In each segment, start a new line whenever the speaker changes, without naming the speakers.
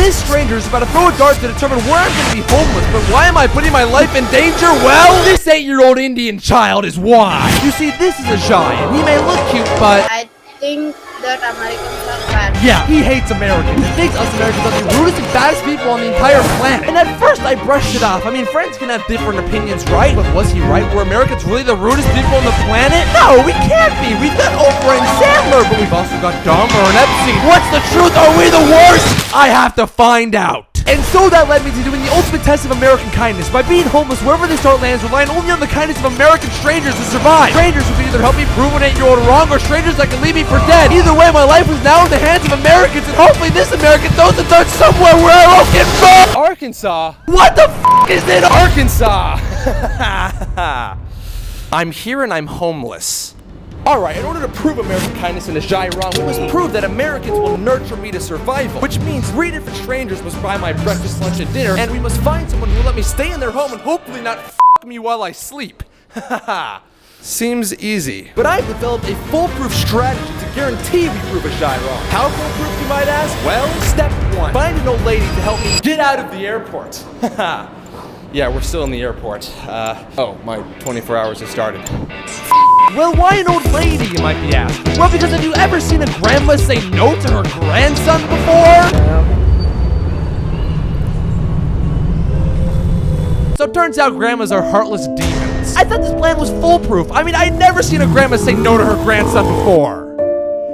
this stranger is about to throw a dart to determine where I'm going to be homeless, but why am I putting my life in danger? Well, this 8-year-old Indian child is why. You see, this is a giant. He may look cute, but
I think that Americans are bad.
yeah, he hates Americans. He thinks us Americans are the rudest and baddest people on the entire planet. And at first, I brushed it off. I mean, friends can have different opinions, right? But was he right? Were Americans really the rudest people on the planet? No, we can't be. We've got Oprah and Sandler, but we've also got Dahmer and Epstein. What's the truth? Are we the worst? I have to find out. And so that led me to doing the ultimate test of American kindness by being homeless wherever this start lands, relying only on the kindness of American strangers to survive. Strangers who can either help me prove an 8-year-old wrong, or strangers that can leave me for dead. Either way, my life is now in the hands of Americans, and hopefully this American throws a dart somewhere where I won't get burned.
Arkansas?
What the f*** is it?
Arkansas! I'm here and I'm homeless. Alright, in order to prove American kindness in a shy wrong, we must prove that Americans will nurture me to survival. Which means 3 different strangers must buy my breakfast, lunch, and dinner, and we must find someone who will let me stay in their home and hopefully not f*** me while I sleep. Seems easy. But I've developed a foolproof strategy to guarantee we prove a shy wrong. How foolproof, you might ask? Well, step 1. Find an old lady to help me get out of the airport. Yeah, we're still in the airport. Oh, my 24 hours has started.
Well, why an old lady, you might be asking? Well, because have you ever seen a grandma say no to her grandson before? So it turns out grandmas are heartless demons. I thought this plan was foolproof. I mean, I'd never seen a grandma say no to her grandson before.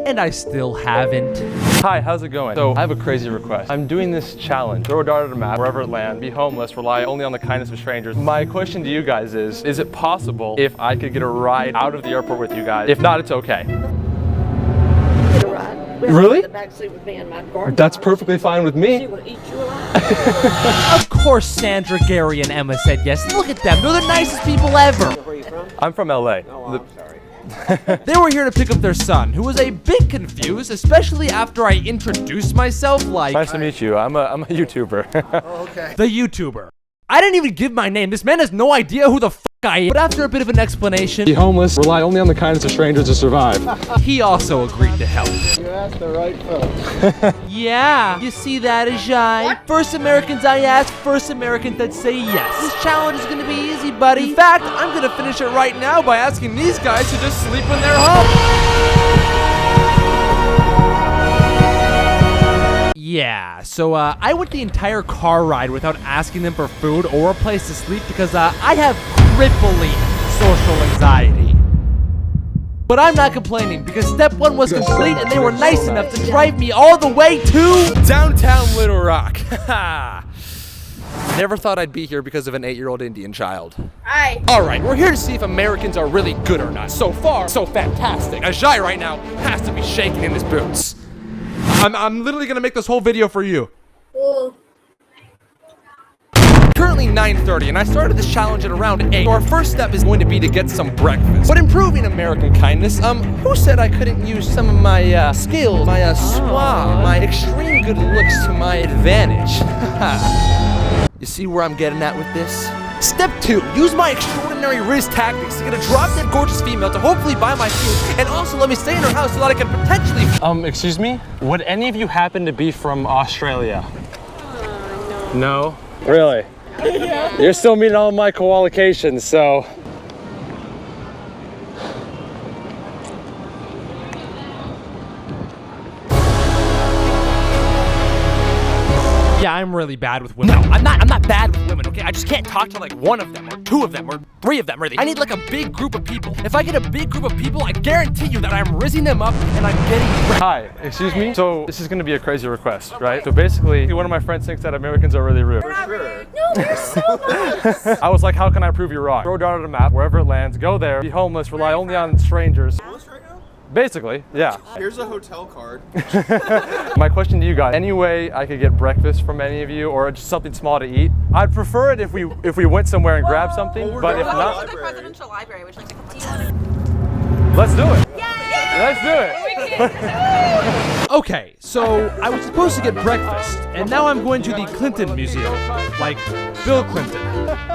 And I still haven't.
Hi, how's it going? So I have a crazy request. I'm doing this challenge. Throw a dart at a map, wherever it lands, be homeless, rely only on the kindness of strangers. My question to you guys is it possible if I could get a ride out of the airport with you guys? If not, it's okay.
Get a ride.
Really?
The back seat with me and my car.
That's perfectly fine with me.
She will eat you alive.
Of course Sandra, Gary, and Emma said yes. Look at them. They're the nicest people ever.
Where are you from?
I'm from LA.
Oh, I'm sorry.
They were here to pick up their son, who was a bit confused, especially after I introduced myself like...
Nice to meet you. I'm a YouTuber.
Oh, okay.
The YouTuber. I didn't even give my name. This man has no idea who the f*** I am. But after a bit of an explanation,
Be homeless, rely only on the kindness of strangers to survive.
he also agreed to help.
You asked the right folks.
Yeah, you see that, Ajay? First Americans I ask, first Americans that say yes. This challenge is gonna be easy, buddy. In fact, I'm gonna finish it right now by asking these guys to just sleep when they're home. Yeah, so I went the entire car ride without asking them for food or a place to sleep because I have crippling social anxiety. But I'm not complaining because step 1 was complete and they were nice enough to drive me all the way to
Downtown Little Rock. Never thought I'd be here because of an 8-year-old Indian child.
Hi.
Alright, we're here to see if Americans are really good or not. So far, so fantastic. Ajay right now has to be shaking in his boots.
I'm literally gonna make this whole video for you.
Oh.
Currently 9:30 and I started this challenge at around 8. So our first step is going to be to get some breakfast. But improving American kindness, who said I couldn't use some of my skills, my suave, my extreme good looks to my advantage? You see where I'm getting at with this? Step 2, use my extraordinary Riz tactics to get a drop-dead gorgeous female to hopefully buy my food and also let me stay in her house so that I can potentially...
Excuse me? Would any of you happen to be from Australia? No. Really? Yeah. You're still meeting all my qualifications, so...
Yeah, I'm really bad with women.
No, I'm not bad with women, okay? I just can't talk to like 1 of them, or 2 of them, or 3 of them, really. I need like a big group of people. If I get a big group of people, I guarantee you that I'm rizzing them up and I'm getting wrecked.
Hi, excuse me? So, this is gonna be a crazy request, right? So basically, one of my friends thinks that Americans are really rude.
No, you're so nice.
I was like, how can I prove you wrong? Throw a dart at a map, wherever it lands, go there, be homeless, rely only on strangers. Basically, yeah.
Here's a hotel card.
My question to you guys, any way I could get breakfast from any of you or just something small to eat? I'd prefer it if we went somewhere and grabbed something, but if not...
the presidential library, which like a tea.
Let's do it.
Yay!
Let's do it.
Okay, so I was supposed to get breakfast, and now I'm going to the Clinton Museum. Like Bill Clinton.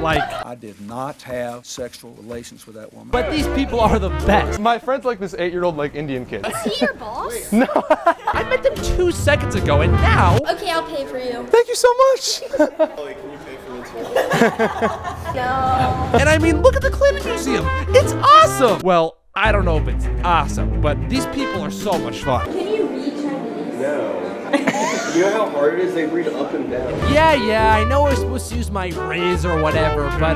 Like,
I did not have sexual relations with that woman.
but these people are the best.
My friend's like this 8-year-old like Indian kid.
Is he your boss?
I met them 2 seconds ago, and now.
Okay, I'll pay for you.
Thank you so much.
No.
And I mean, look at the Clinton Museum. It's awesome. Well, I don't know if it's awesome, but these people are so much fun.
Can you read Chinese?
No. You know how hard it is? They read up and down.
Yeah, I know we're supposed to use my raise or whatever, but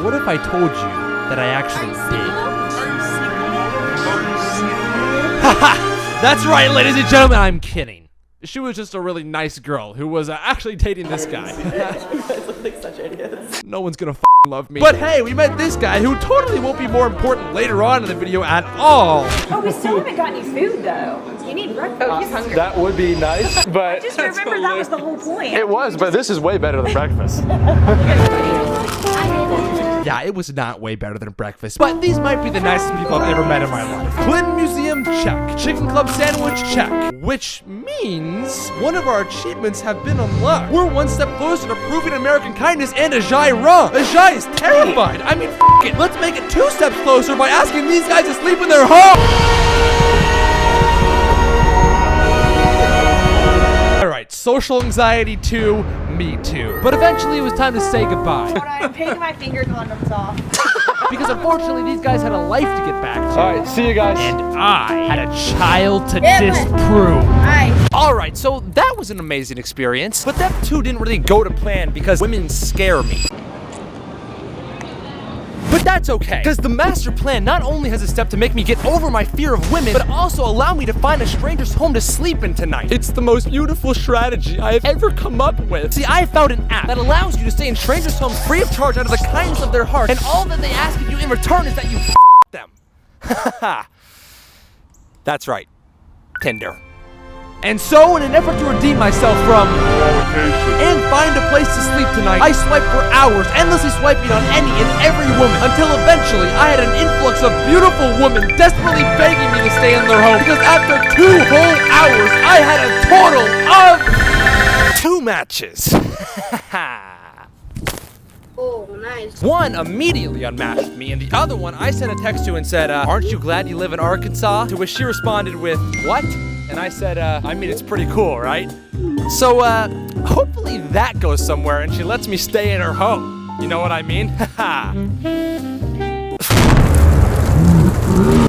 what if I told you that I actually did? Haha! That's right, ladies and gentlemen, I'm kidding. She was just a really nice girl who was actually dating this guy.
You guys look like such idiots.
No one's gonna love me. But hey, we met this guy who totally won't be more important later on in the video at all.
Oh, we still haven't got any food though. You need breakfast.
Oh, he's hungry.
That would be nice, but
Just remember that was the whole point.
it was, but this is way better than breakfast.
Yeah, it was not way better than breakfast, but these might be the nicest people I've ever met in my life. Clinton Museum, check. Chicken Club sandwich, check. Which means one of our achievements have been unlocked. We're one step closer to proving American kindness and Ajay wrong. Ajay is terrified. I mean, f it. Let's make it 2 steps closer by asking these guys to sleep in their home. Alright, social anxiety 2, me too. But eventually it was time to say goodbye.
I'm taking my finger condoms off.
Because unfortunately these guys had a life to get back to.
All right, see you guys.
And I had a child to
Yeah, but-
disprove.
Hi.
Alright, so that was an amazing experience, but that too didn't really go to plan because women scare me. But that's okay, because the master plan not only has a step to make me get over my fear of women, but also allow me to find a stranger's home to sleep in tonight. It's the most beautiful strategy I have ever come up with. See, I found an app that allows you to stay in strangers' homes free of charge out of the kindness of their heart, and all that they ask of you in return is that you them. Haha. That's right. Tinder. And so, in an effort to redeem myself from and find a place to sleep tonight, I swiped for hours, endlessly swiping on any and every woman, until eventually I had an influx of beautiful women desperately begging me to stay in their home, because after 2 whole hours, I had a total of 2 matches.
Oh, nice.
One immediately unmatched me, and the other one I sent a text to and said, aren't you glad you live in Arkansas? To which she responded with, what? And I said, I mean, it's pretty cool, right? So, hopefully that goes somewhere and she lets me stay in her home. You know what I mean? Haha.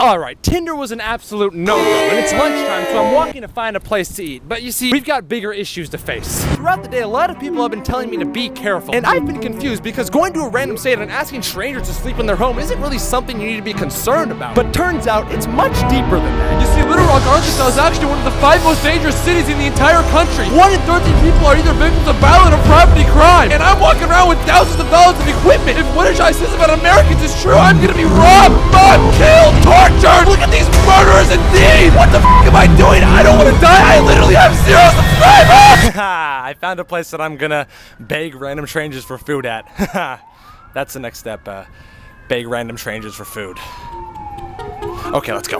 Alright, Tinder was an absolute no-go, and it's lunchtime, so I'm walking to find a place to eat. But you see, we've got bigger issues to face. Throughout the day, a lot of people have been telling me to be careful, and I've been confused because going to a random state and asking strangers to sleep in their home isn't really something you need to be concerned about. But turns out, it's much deeper than that.
You see, Little Rock, Arkansas is actually one of the 5 most dangerous cities in the entire country. 1 in 13 people are either victims of violent or property crime. And I'm walking around with thousands of dollars of equipment. If what Ajay says about Americans is true, I'm gonna be robbed, mugged, killed, tortured. Look at these murderers indeed. What the f am I doing? I don't want to die. I literally have 0 subscribers.
I found a place that I'm gonna beg random strangers for food at. That's the next step, beg random strangers for food. Okay, let's go.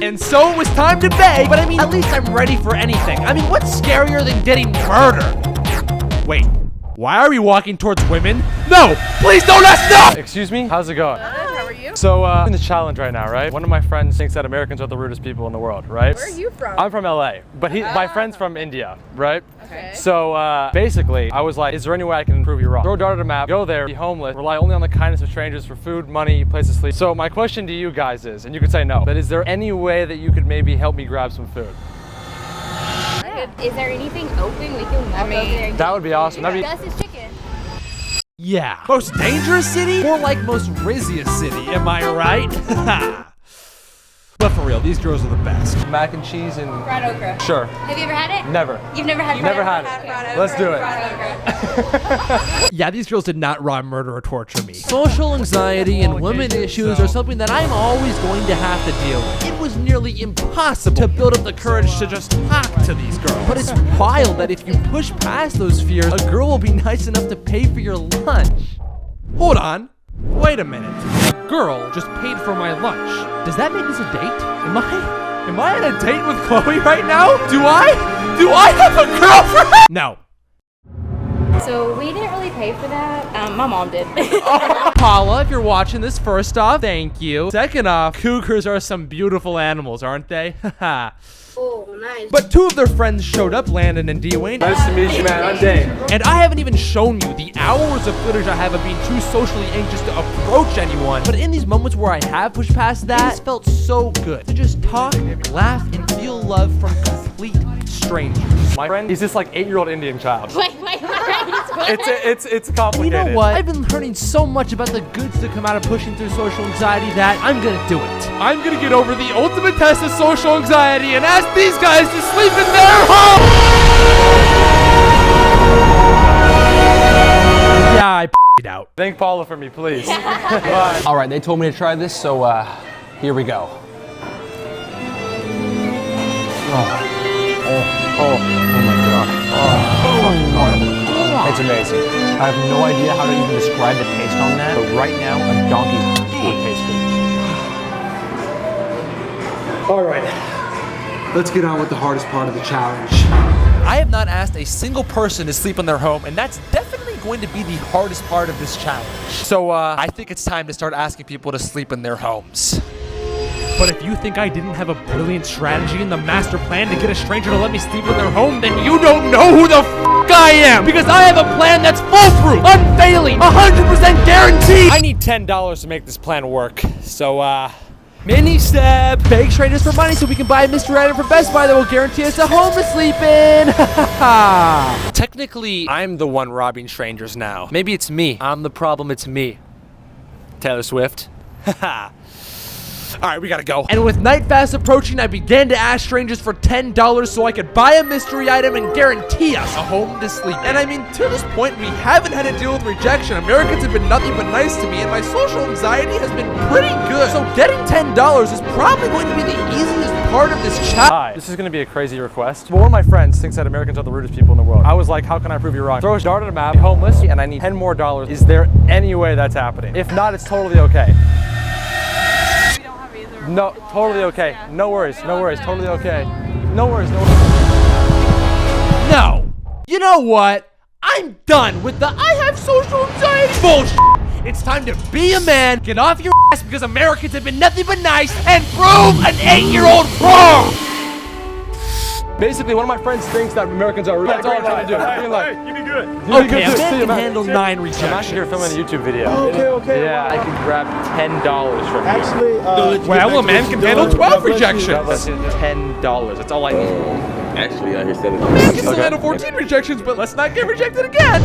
And so it was time to beg, but I mean, at least I'm ready for anything. I mean, what's scarier than getting murdered? Wait, why are we walking towards women? No, please don't ask, no!
Excuse me? How's it going?
How are you?
So, I'm in the challenge right now, right? One of my friends thinks that Americans are the rudest people in the world, right?
Where are you from?
I'm from LA, but my friend's from India, right?
Okay.
So, basically, I was like, is there any way I can prove you wrong? Throw a dart at a map, go there, be homeless, rely only on the kindness of strangers for food, money, place to sleep. So my question to you guys is, and you could say no, but is there any way that you could maybe help me grab some food?
Is there anything open we can walk over there and
That would be awesome. That'd be
Gus's chicken.
Yeah. Most dangerous city? More like most rizziest city, am I right? But for real, these girls are the best.
mac and cheese and
Fried okra.
sure.
Have you ever had it?
Never.
You've never had
Never
fried
had
okra?
it. Let's do it.
Fried okra.
Yeah, these girls did not rob, murder, or torture me. Social anxiety and women issues are something that I'm always going to have to deal with. It was nearly impossible to build up the courage to just talk to these girls. But it's wild that if you push past those fears, a girl will be nice enough to pay for your lunch. Hold on. Wait a minute. girl just paid for my lunch. Does that make this a date? Am I on a date with Chloe right now? Do I have a girlfriend? No.
So we didn't really pay for that. My mom did.
Paula, if you're watching this, first off, thank you. Second off, cougars are some beautiful animals, aren't they?
Oh, nice.
But two of their friends showed up, Landon and Dwayne.
Nice to meet you, man. I'm Dane.
And I haven't even shown you the hours of footage I have of being too socially anxious to approach anyone. But in these moments where I have pushed past that, it felt so good to just talk, laugh, and feel love from complete strangers.
My friend, he's this like 8-year-old Indian child.
Wait.
It's complicated.
You know what? I've been learning so much about the goods that come out of pushing through social anxiety that I'm gonna do it. I'm gonna get over the ultimate test of social anxiety and ask these guys to sleep in their home! Yeah, I p***ed out.
Thank Paula for me, please.
All right, they told me to try this, so here we go. Oh my God. It's amazing. I have no idea how to even describe the taste on that, but right now, a donkey's would taste good.
All right, let's get on with the hardest part of the challenge.
I have not asked a single person to sleep in their home, and that's definitely going to be the hardest part of this challenge. So I think it's time to start asking people to sleep in their homes.
But if you think I didn't have a brilliant strategy in the master plan to get a stranger to let me sleep in their home, then you don't know who the f*** I am! Because I have a plan that's foolproof, unfailing, 100% guaranteed!
I need $10 to make this plan work. So, mini step!
Beg strangers for money so we can buy a mystery item from Best Buy that will guarantee us a home to sleep in!
Technically, I'm the one robbing strangers now. Maybe it's me. I'm the problem, it's me. Taylor Swift. Haha. All right, we gotta go.
And with night fast approaching, I began to ask strangers for $10 so I could buy a mystery item and guarantee us a home to sleep in. And I mean, to this point, we haven't had to deal with rejection. Americans have been nothing but nice to me, and my social anxiety has been pretty good. So getting $10 is probably going to be the easiest part of this challenge.
Hi, this is gonna be a crazy request. But one of my friends thinks that Americans are the rudest people in the world. I was like, how can I prove you wrong? Throw a dart at a map, homeless, and I need $10 more. Is there any way that's happening? If not, it's totally okay. No, totally okay. No worries, totally okay. No worries.
No. You know what? I'm done with the I have social anxiety bullshit. It's time to be a man, get off your ass because Americans have been nothing but nice, and prove an 8-year-old wrong.
Basically, one of my friends thinks that Americans are rude. That's all I'm trying to do.
You did good.
Okay, a man can handle 9 rejections.
I'm actually here filming a YouTube video.
Okay.
Yeah, I can grab $10 from you.
Actually,
well, a man can handle 12 rejections.
That's $10. That's all I need.
Actually, I hear 7.
Man can still handle 14 rejections, but let's not get rejected again.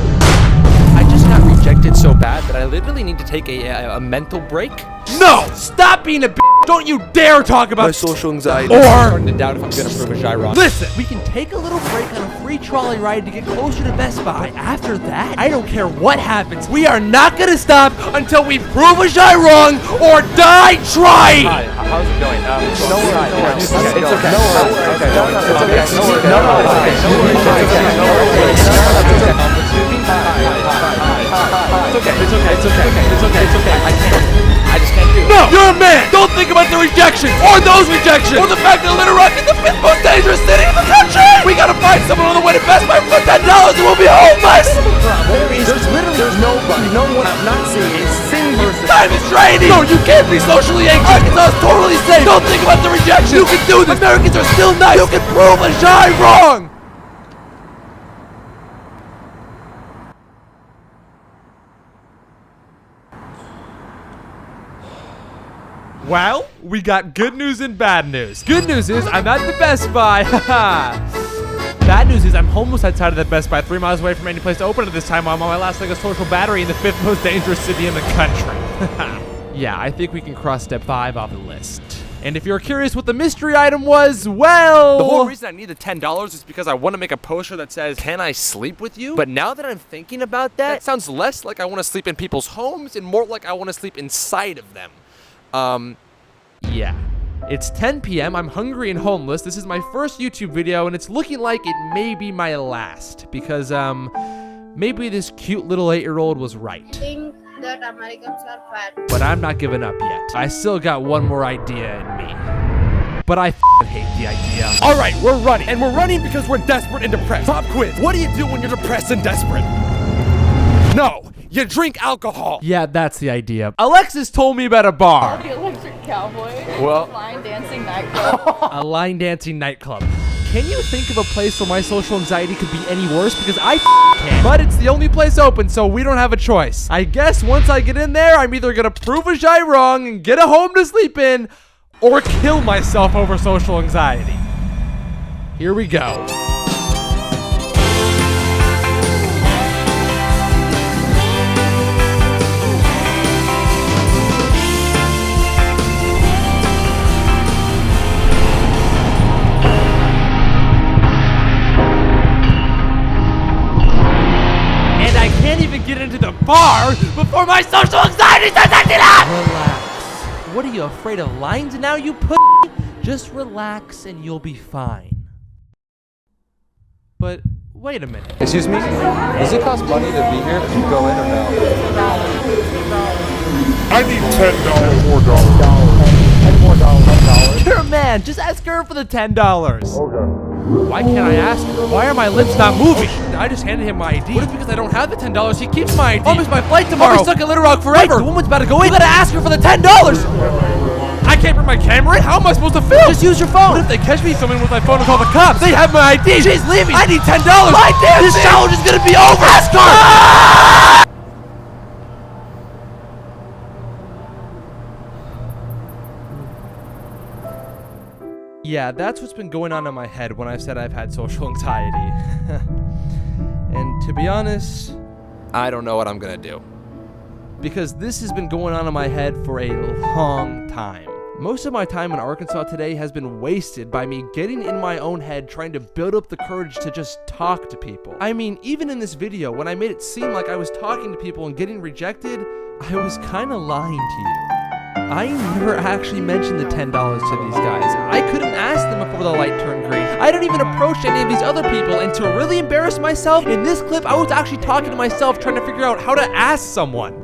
I just got rejected so bad that I literally need to take a mental break.
No! Stop being a b****. Don't you dare talk about
My social anxiety.
Or
I'm starting to doubt if I'm gonna prove a gyron.
listen, we can take a little break on a free trolley ride to get closer to Best Buy. After that, I don't care what happens. We are not gonna stop until we prove a gyron or die trying.
Hi, how's it going? No worries.
It's okay.
No
I just can't do it.
No, you're a man. Don't think about the rejection or those rejections or the fact that Little Rock is the 5th most dangerous city in the country. We gotta find someone on the way to Best Buy for $10 and we'll be homeless.
there's nobody. No one. I'm not seeing a single person.
Time is draining. No, you can't be socially anxious. Arkansas is totally safe. Don't think about the rejection. You can do this. Americans are still nice. You can prove a shy wrong. Well, we got good news and bad news. Good news is I'm at the Best Buy. Bad news is I'm homeless outside of the Best Buy, 3 miles away from any place to open at this time. I'm on my last leg of social battery in the 5th most dangerous city in the country. Yeah, I think we can cross step 5 off the list. And if you're curious what the mystery item was, well...
The whole reason I need the $10 is because I want to make a poster that says, "Can I sleep with you?" But now that I'm thinking about that, it sounds less like I want to sleep in people's homes and more like I want to sleep inside of them.
Yeah. It's 10 p.m. I'm hungry and homeless. This is my first YouTube video, and it's looking like it may be my last. Because, maybe this cute little 8-year-old was right.
I think that that Americans are fat.
But I'm not giving up yet. I still got one more idea in me. But I hate the idea.
All right, we're running. And we're running because we're desperate and depressed. Pop quiz. What do you do when you're depressed and desperate? No, you drink alcohol.
Yeah, that's the idea. Alexis told me about a bar.
The Electric Cowboy.
Well-
Line dancing nightclub.
A line dancing nightclub. Can you think of a place where my social anxiety could be any worse? Because I can't. But it's the only place open, so we don't have a choice. I guess once I get in there, I'm either gonna prove a Jai wrong and get a home to sleep in, or kill myself over social anxiety. Here we go. And I can't even get into the bar before my social anxiety starts acting up! Relax. What are you, afraid of lines now, you pussy? Just relax and you'll be fine. But wait a minute.
Excuse me? Does it cost money to be here? To go in or no?
I need $10 more.
You're a man. Just ask her for the $10. Okay. Why can't I ask her? Why are my lips not moving? I just handed him my ID. What if because I don't have the $10, he keeps my ID? I'll miss my flight tomorrow. I'll be stuck in Little Rock forever. Wait, the woman's about to go in. You gotta ask her for the $10. I can't bring my camera in? How am I supposed to film? Just use your phone. What if they catch me filming with my phone and call the cops? They have my ID. She's leaving. I need $10. My damn This challenge is gonna be over. Ask her. Yeah, that's what's been going on in my head when I said I've had social anxiety. And to be honest,
I don't know what I'm gonna do.
because this has been going on in my head for a long time. Most of my time in Arkansas today has been wasted by me getting in my own head trying to build up the courage to just talk to people. I mean, even in this video, when I made it seem like I was talking to people and getting rejected, I was kind of lying to you. I never actually mentioned the $10 to these guys. I couldn't ask them before the light turned green. I didn't even approach any of these other people, and to really embarrass myself, in this clip, I was actually talking to myself trying to figure out how to ask someone.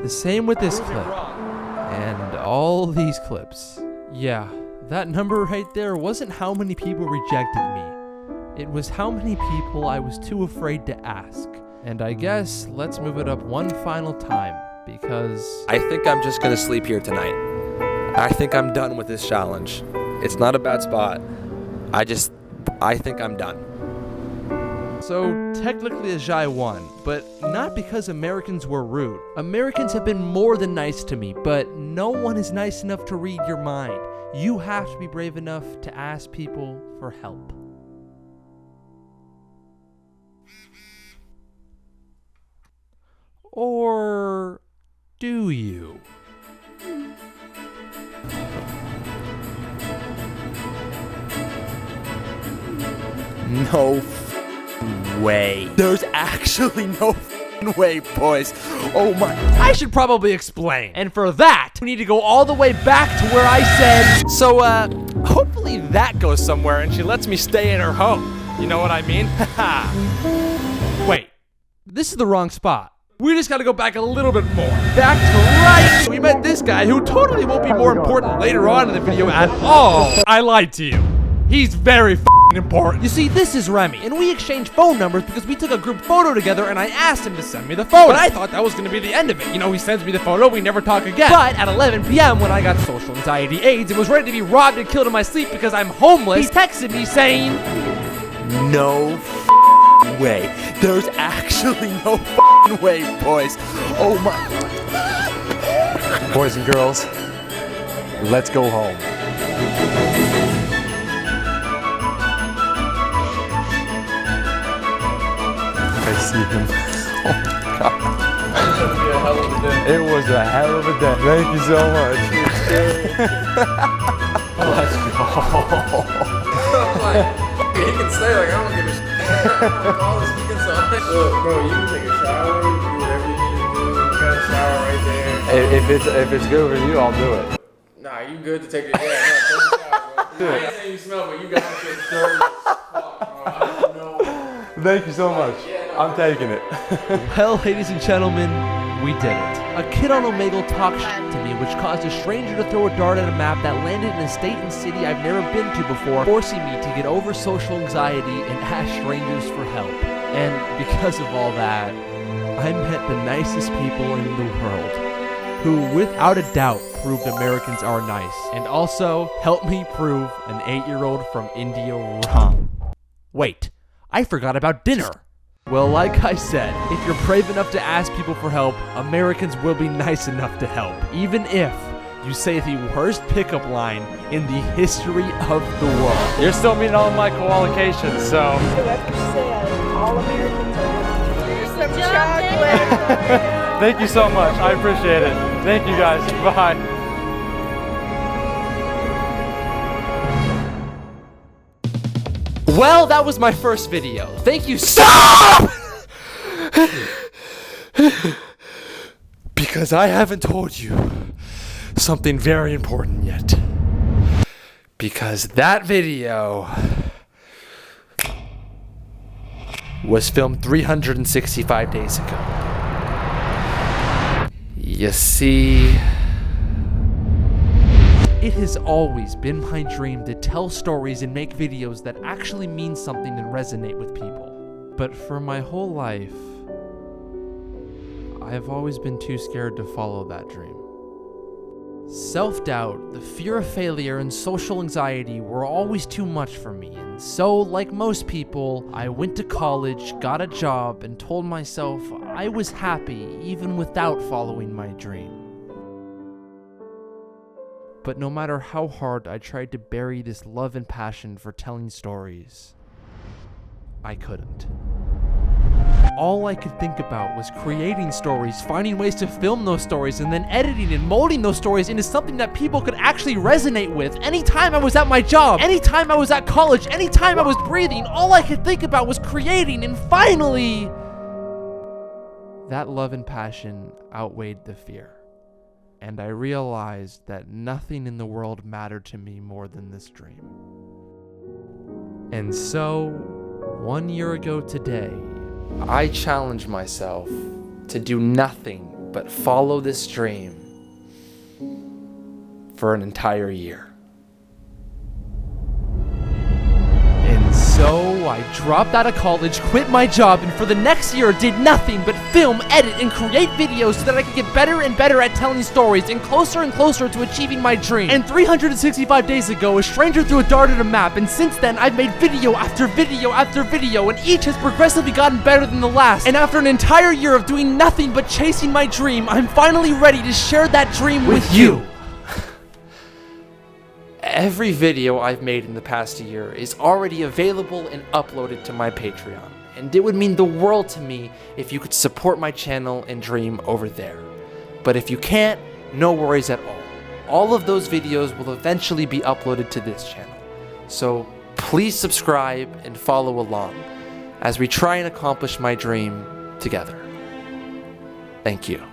The same with this clip. And all these clips. Yeah, that number right there wasn't how many people rejected me. It was how many people I was too afraid to ask. And I guess let's move it up one final time, because
I think I'm just gonna sleep here tonight. I think I'm done with this challenge. It's not a bad spot. I think I'm done.
So technically Ajay won, but not because Americans were rude. Americans have been more than nice to me, but no one is nice enough to read your mind. You have to be brave enough to ask people for help. Or do you?
No way. There's actually no way, boys. Oh my.
I should probably explain. And for that, we need to go all the way back to where I said.
So, hopefully that goes somewhere and she lets me stay in her home. You know what I mean? Haha.
Wait, this is the wrong spot. We just gotta go back a little bit more. Back to right. We met this guy who totally won't be more important later on in the video at all. I lied to you. He's very important. You see, this is Remy, and we exchanged phone numbers because we took a group photo together and I asked him to send me the photo. But I thought that was gonna be the end of it. You know, he sends me the photo, we never talk again. But at 11 p.m. when I got social anxiety AIDS and was ready to be robbed and killed in my sleep because I'm homeless, he texted me saying,
no way. There's actually no way, boys. Oh my.
Boys and girls, let's go home. I see him. Oh my God. It was a hell of a day. Thank you so much. Let's go.
He can stay, like, I don't give a shit. All this weekend, so look, bro, you can take a shower, you can do whatever you need to do. You got a shower right there.
If it's good for you, I'll do it.
Nah, you good to take it. Yeah, take a shower, bro. I ain't saying you smell, but you got to get dirty as fuck, bro. I don't know.
Thank you so much. I'm taking it.
well, ladies and gentlemen, we did it. A kid on Omegle talked shit to me, which caused a stranger to throw a dart at a map that landed in a state and city I've never been to before, forcing me to get over social anxiety and ask strangers for help. And because of all that, I met the nicest people in the world, who without a doubt proved Americans are nice, and also helped me prove an 8-year-old from India wrong. Wait, I forgot about dinner. Well, like I said, if you're brave enough to ask people for help, Americans will be nice enough to help, even if you say the worst pickup line in the history of the world.
You're still meeting all of my qualifications, so.
Whoever said all Americans are here's some chocolate.
Thank you so much. I appreciate it. Thank you guys. Bye.
Well, that was my first video. Thank you so because I haven't told you something very important yet. Because that video was filmed 365 days ago. You see,
it has always been my dream to tell stories and make videos that actually mean something and resonate with people. But for my whole life, I've always been too scared to follow that dream. Self-doubt, the fear of failure, and social anxiety were always too much for me, and so, like most people, I went to college, got a job, and told myself I was happy even without following my dream. But no matter how hard I tried to bury this love and passion for telling stories, I couldn't. All I could think about was creating stories, finding ways to film those stories, and then editing and molding those stories into something that people could actually resonate with. Anytime I was at my job, anytime I was at college, anytime I was breathing, all I could think about was creating, and finally, that love and passion outweighed the fear. And I realized that nothing in the world mattered to me more than this dream. And so, 1 year ago today,
I challenged myself to do nothing but follow this dream for an entire year.
And so I dropped out of college, quit my job, and for the next year did nothing but film, edit, and create videos so that I could get better and better at telling stories and closer to achieving my dream. And 365 days ago, a stranger threw a dart at a map, and since then I've made video after video after video, and each has progressively gotten better than the last. And after an entire year of doing nothing but chasing my dream, I'm finally ready to share that dream with you.
Every video I've made in the past year is already available and uploaded to my Patreon, and it would mean the world to me if you could support my channel and dream over there. But if you can't, no worries at all. All of those videos will eventually be uploaded to this channel. So please subscribe and follow along as we try and accomplish my dream together. Thank you.